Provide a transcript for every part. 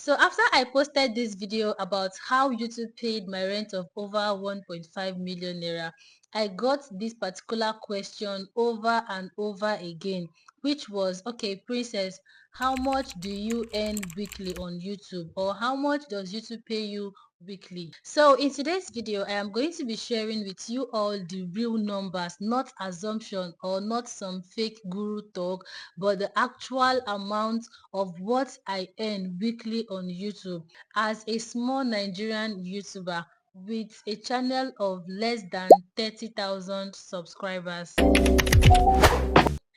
So after I posted this video about how YouTube paid my rent of over 1.5 million naira, I got this particular question over and over again, which was, okay, Princess, how much do you earn weekly on YouTube, or how much does YouTube pay you weekly? So in today's video, I am going to be sharing with you all the real numbers, not assumption or not some fake guru talk, but the actual amount of what I earn weekly on YouTube as a small Nigerian YouTuber with a channel of less than 30,000 subscribers.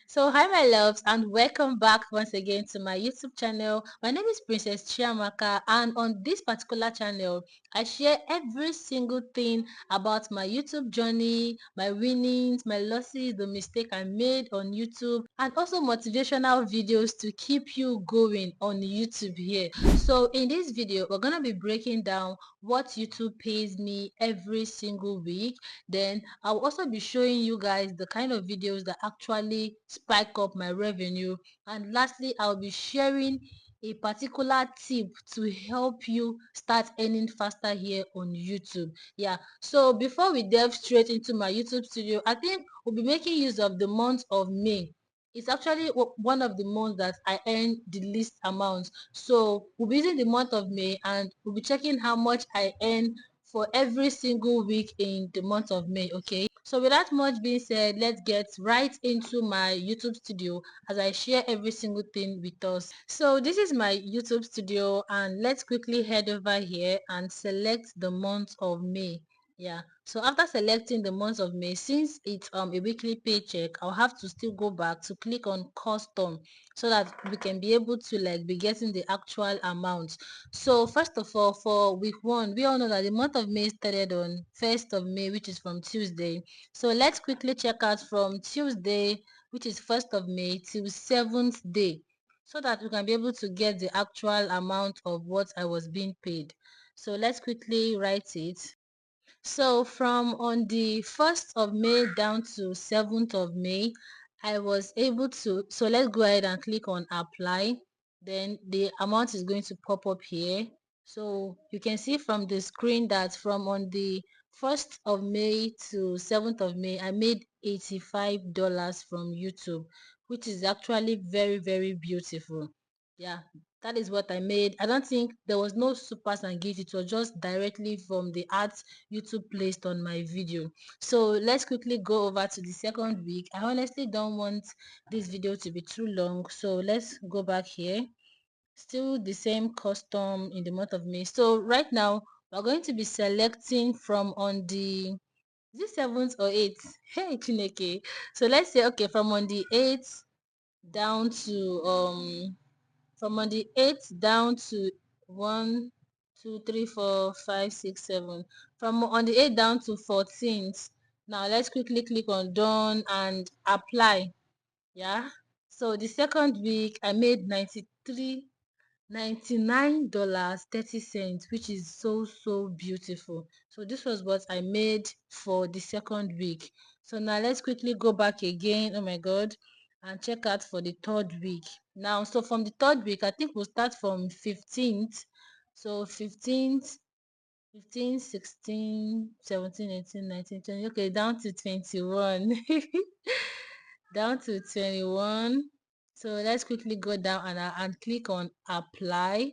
So hi my loves, and welcome back once again to my YouTube channel. My name is Princess Chiamaka, and on this particular channel I share every single thing about my YouTube journey, my winnings, my losses, the mistake I made on YouTube, and also motivational videos to keep you going on YouTube here. So in this video we're going to be breaking down what YouTube pays me every single week. Then I'll also be showing you guys the kind of videos that actually spike up my revenue. And lastly, I'll be sharing a particular tip to help you start earning faster here on YouTube. Yeah, so before we delve straight into my YouTube studio, I think we'll be making use of the month of May. It's actually one of the months that I earn the least amount. So we'll be using the month of May, and we'll be checking how much I earn for every single week in the month of May. Okay, so without much being said, let's get right into my YouTube studio as I share every single thing with us. So this is my YouTube studio, and let's quickly head over here and select the month of May. Yeah, so after selecting the month of May, since it's a weekly paycheck, I'll have to still go back to click on custom so that we can be able to like be getting the actual amount. So first of all, for week one, we all know that the month of May started on 1st of May, which is from Tuesday. So let's quickly check out from Tuesday, which is 1st of May, till 7th day, so that we can be able to get the actual amount of what I was being paid. So let's quickly write it. So from on the 1st of May down to 7th of May, I was able to, so let's go ahead and click on apply. Then the amount is going to pop up here. So you can see from the screen that from on the 1st of May to 7th of May, I made $85 from YouTube, which is actually very, very beautiful. Yeah, that is what I made. I don't think there was no supers and gifts. It was just directly from the ads YouTube placed on my video. So let's quickly go over to the second week. I honestly don't want this video to be too long, so let's go back here. Still the same custom in the month of May. So right now we're going to be selecting from on the, is it 7th or 8th? Hey Chineke. So let's say, okay, from on the 8th down to from on the 8th down to 1, 2, 3, 4, 5, 6, 7. From on the 8th down to 14th. Now let's quickly click on done and apply. Yeah. So the second week I made $99.30, which is so beautiful. So this was what I made for the second week. So now let's quickly go back again, oh my god, and check out for the third week. Now, so from the third week, I think we'll start from 15th. So 15th, 15, 16, 17, 18, 19, 20. Okay, down to 21. Down to 21. So let's quickly go down and click on apply.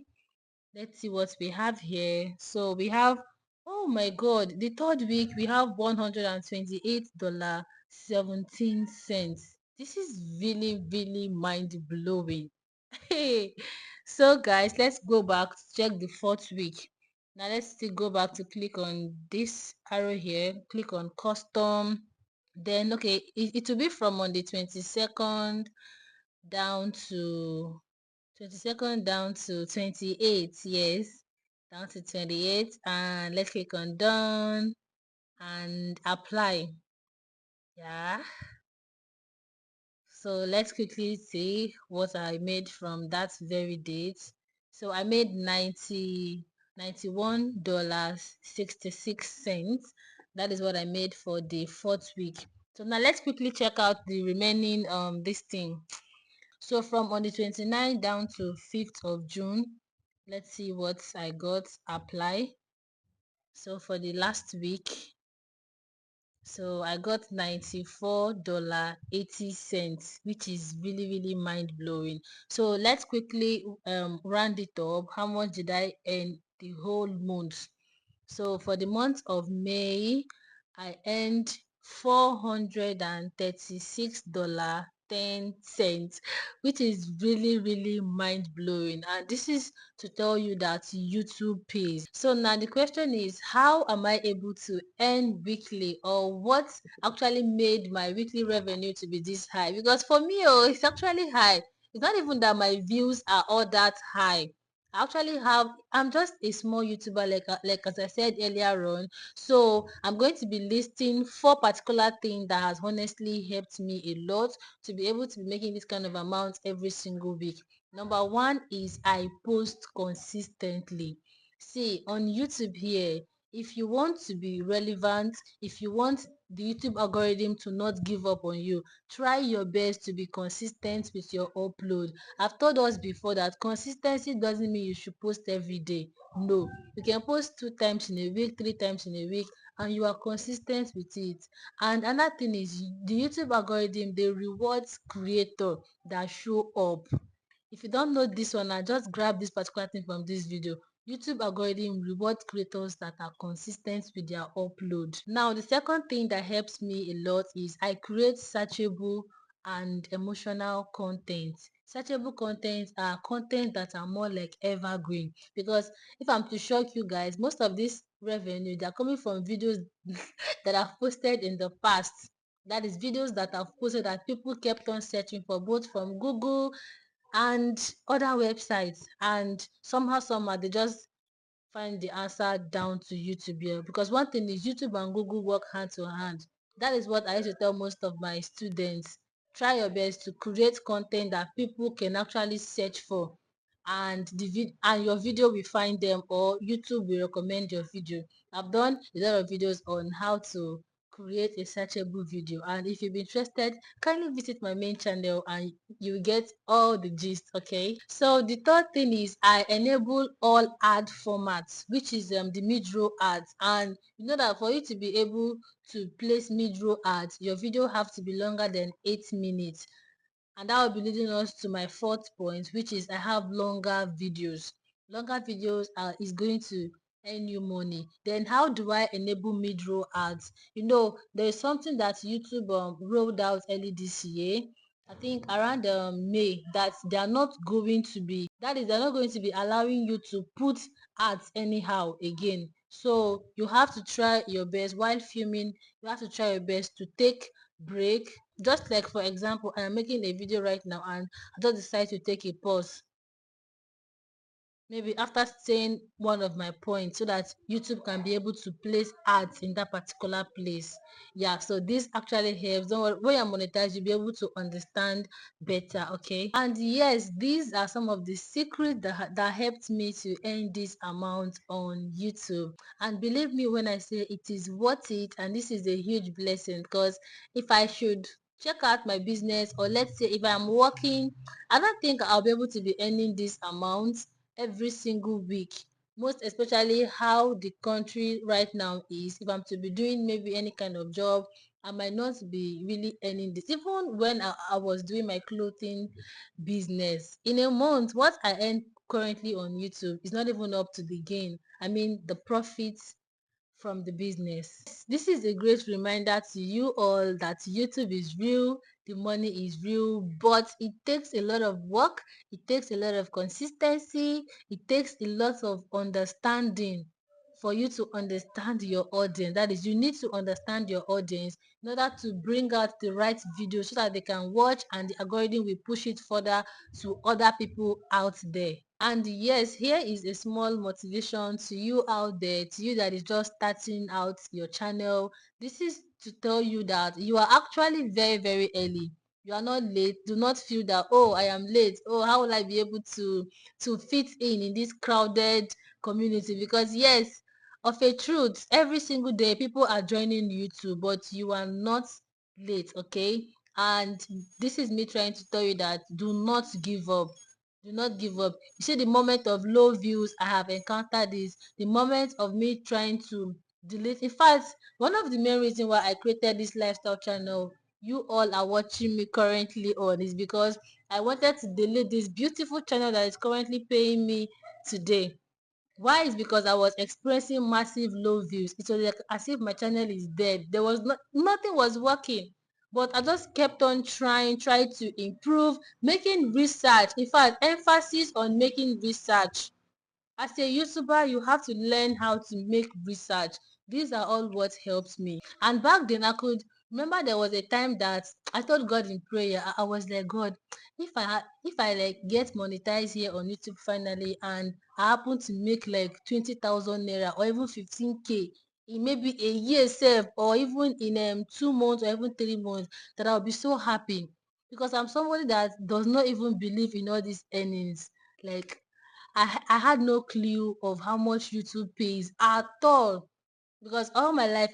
Let's see what we have here. So we have, oh my god, the third week we have $128.17. This is really mind-blowing. Hey, so guys, let's go back to check the fourth week. Now let's still go back to click on this arrow here, click on custom. Then okay, it will be from on the 22nd down to 22nd down to 28. Yes, down to 28, and let's click on done and apply. Yeah, so let's quickly see what I made from that very date. So I made $91.66. That is what I made for the fourth week. So now let's quickly check out the remaining this thing. So from on the 29th down to 5th of June, Let's see what I got. Apply. So for the last week, so I got $94.80, which is really, really mind blowing. So let's quickly round it up. How much did I earn the whole month? So for the month of May, I earned $436.10, which is really, really mind blowing. And this is to tell you that YouTube pays. So now the question is, how am I able to earn weekly, or what actually made my weekly revenue to be this high? Because for me, oh, it's actually high. It's not even that my views are all that high. I'm just a small YouTuber, like as I said earlier on. So I'm going to be listing four particular things that has honestly helped me a lot to be able to be making this kind of amount every single week. Number one is I post consistently. See, on YouTube here, if you want to be relevant, if you want the YouTube algorithm to not give up on you, try your best to be consistent with your upload. I've told us before that consistency doesn't mean you should post every day. No, you can post 2 times in a week, 3 times in a week, and you are consistent with it. And another thing is the YouTube algorithm, they rewards creator that show up. If you don't know this one, I just grab this particular thing from this video. YouTube algorithm rewards creators that are consistent with their upload. Now, the second thing that helps me a lot is I create searchable and emotional content. Searchable content are content that are more like evergreen, because if I'm to shock you guys, most of this revenue, they're coming from videos that I've posted in the past. That is videos that I've posted that people kept on searching for, both from Google and other websites, and somehow they just find the answer down to YouTube here. Because one thing is, YouTube and Google work hand to hand. That is what I used to tell most of my students. Try your best to create content that people can actually search for, and your video will find them, or YouTube will recommend your video. I've done a lot of videos on how to create a searchable video, and if you've been interested, kindly visit my main channel and you get all the gist. Okay, so the third thing is I enable all ad formats, which is the mid-roll ads. And you know that for you to be able to place mid-roll ads, your video have to be longer than 8 minutes. And that will be leading us to my fourth point, which is I have longer videos. Longer videos is going to earn you money. Then how do I enable mid-roll ads? You know, there is something that YouTube rolled out early this year, I think around May, that they are not going to be, that is, they're not going to be allowing you to put ads anyhow again. So you have to try your best while filming. You have to try your best to take break. Just like, for example, I am making a video right now and I just decide to take a pause, maybe after saying one of my points, so that YouTube can be able to place ads in that particular place. Yeah, so this actually helps. Don't worry, when you're monetized, you'll be able to understand better. Okay, and yes, these are some of the secrets that helped me to earn this amount on YouTube. And believe me when I say it is worth it, and this is a huge blessing, because if I should check out my business, or let's say if I'm working, I don't think I'll be able to be earning this amount every single week. Most especially how the country right now is. If I'm to be doing maybe any kind of job, I might not be really earning this. Even when I was doing my clothing business, in a month, what I earn currently on YouTube is not even up to the gain. I mean, the profits from the business. This is a great reminder to you all that YouTube is real, the money is real, but it takes a lot of work, it takes a lot of consistency, it takes a lot of understanding for you to understand your audience. That is, you need to understand your audience in order to bring out the right video so that they can watch, and the algorithm will push it further to other people out there. And yes, here is a small motivation to you out there, to you that is just starting out your channel. This is to tell you that you are actually very, very early. You are not late. Do not feel that, oh, I am late. Oh, how will I be able to fit in this crowded community? Because yes, of a truth, every single day people are joining YouTube, but you are not late. Okay, and this is me trying to tell you that do not give up. Do not give up. You see, the moment of low views, I have encountered this. The moment of me trying to delete. In fact, one of the main reasons why I created this lifestyle channel you all are watching me currently on is because I wanted to delete this beautiful channel that is currently paying me today. Why? Is because I was experiencing massive low views. It was like as if my channel is dead. There was nothing was working. But I just kept on trying to improve, making research. In fact, emphasis on making research. As a YouTuber, you have to learn how to make research. These are all what helps me. And back then, I could remember there was a time that I told God in prayer. I was like, God, if I like get monetized here on YouTube finally, and I happen to make like 20,000 naira or even 15K in maybe a year, save, or even in 2 months or even 3 months, that I'll be so happy because I'm somebody that does not even believe in all these earnings. Like I had no clue of how much YouTube pays at all because all my life,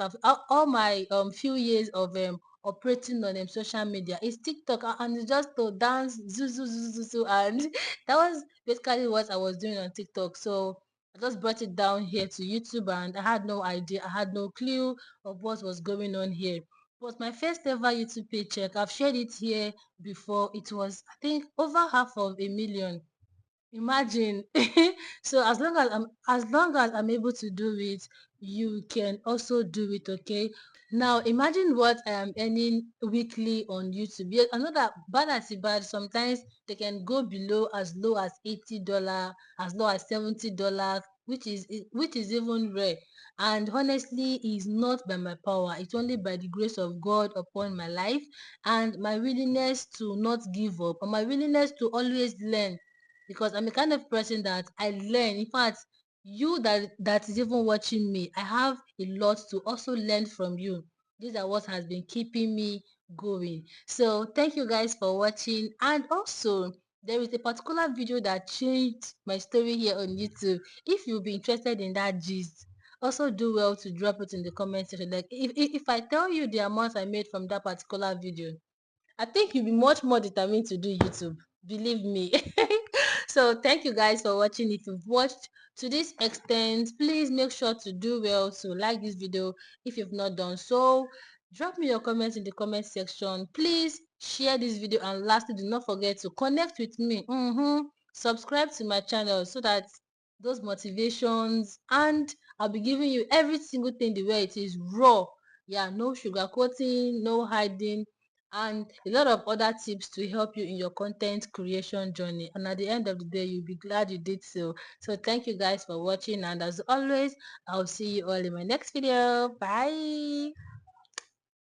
all my few years of operating on social media is TikTok and it's just to dance, zoo, zoo, zoo, zoo, zoo, and that was basically what I was doing on TikTok. So I just brought it down here to YouTube and I had no idea, I had no clue of what was going on here. It was my first ever YouTube paycheck. I've shared it here before. It was, I think, over half of a million. Imagine. So as long as I'm able to do it, you can also do it, okay? Now imagine what I am earning weekly on YouTube. Yes, I know that bad as it bad, sometimes they can go below as low as $80, as low as $70, which is even rare. And honestly, it's not by my power, it's only by the grace of God upon my life and my willingness to not give up and my willingness to always learn because I'm the kind of person that I learn. In fact, you that is even watching me, I have a lot to also learn from you. These are what has been keeping me going. So thank you guys for watching. And also, there is a particular video that changed my story here on YouTube. If you'll be interested in that gist, also do well to drop it in the comment section. Like if I tell you the amount I made from that particular video, I think you'll be much more determined to do YouTube. Believe me. So thank you guys for watching. If you've watched to this extent, please make sure to do well to like this video if you've not done so. Drop me your comments in the comment section. Please share this video and lastly, do not forget to connect with me. Subscribe to my channel so that those motivations and I'll be giving you every single thing the way it is raw. Yeah, no sugarcoating, no hiding, and a lot of other tips to help you in your content creation journey. And at the end of the day, you'll be glad you did so. So thank you guys for watching, and as always, I'll see you all in my next video. Bye.